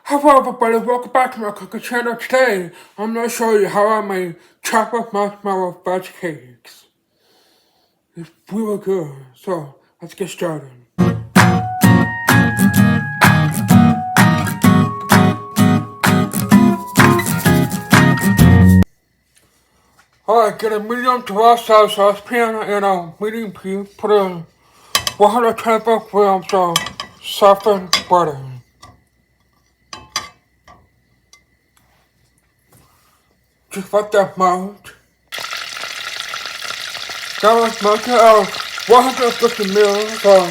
Hello everybody, welcome back to my cooking channel. Today, I'm going to show you how I made chocolate marshmallow fudge cakes. It's really good, so let's get started. Alright, get a medium to large size saucepan and a medium piece. Put in 125 grams of softened butter. Just let that melt. Now let's melt it out 150 ml of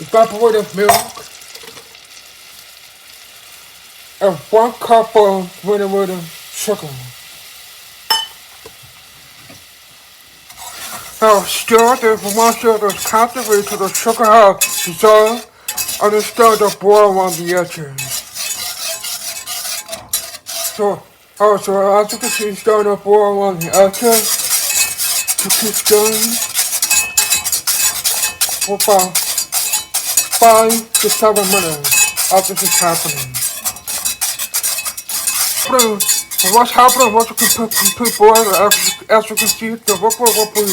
evaporated milk and 1 cup of granulated sugar. Now stir this once it is constantly till the sugar has dissolved and then stir the boil on the edges. So as you can see, stir the boil on the edges. You keep stirring for about 5 to 7 minutes after this is happening. What's happening once you complete boiling, as you can see, the liquid will be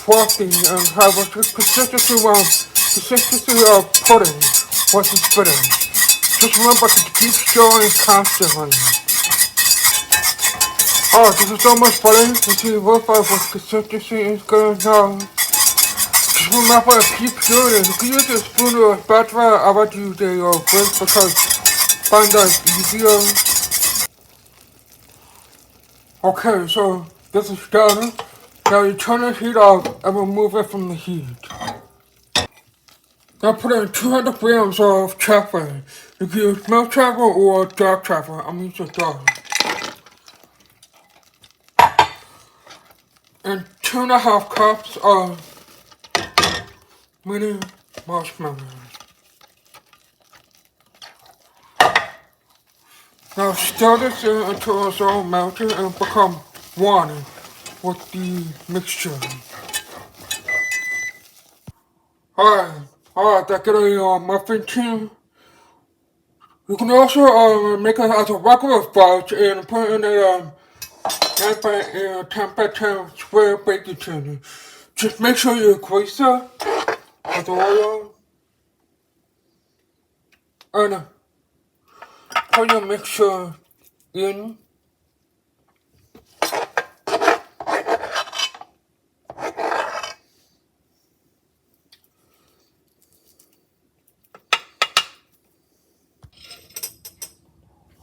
frothy and have a consistency of pudding once it's finished. Just remember to keep stirring constantly. Oh, this is so much pudding. You see, look like what consistency is good now. Just remember to keep stirring it. You can use a spoon or a spatula. I like to use a whisk because I find that easier. Okay, so this is done. Now you turn the heat off and remove it from the heat. Now put in 200 grams of chocolate. You can use milk chocolate or dark chocolate. I'm using dark. And 2.5 cups of mini marshmallows. Now stir this in until it's all melted and become one with the mixture. Alright, that get a muffin tin. You can also make it as a regular fudge and put it in a 10x10 square baking tin. Just make sure you grease it with oil and put your mixture in.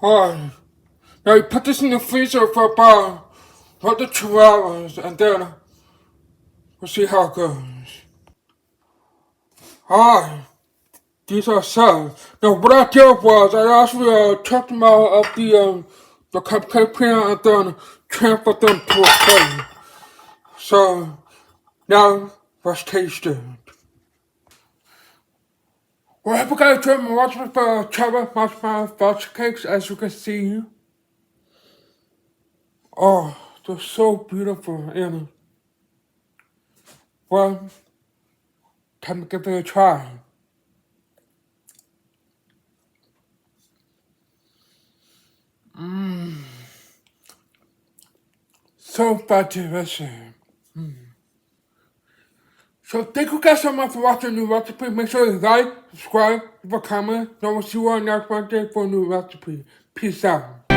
Alright, now you put this in the freezer for about 1 to 2 hours and then we'll see how it goes. Alright, these are set. Now what I did was I actually took them out of the cupcake pan and then transferred them to a plate. So now let's taste it. Well, I hope you guys enjoyed my watching for chocolate marshmallow fudge cakes, as you can see. Oh, they're so beautiful and well, time to give it a try. So delicious. So thank you guys so much for watching the new recipe. Make sure you like, subscribe, leave a comment. And we'll see you on next Monday for a new recipe. Peace out.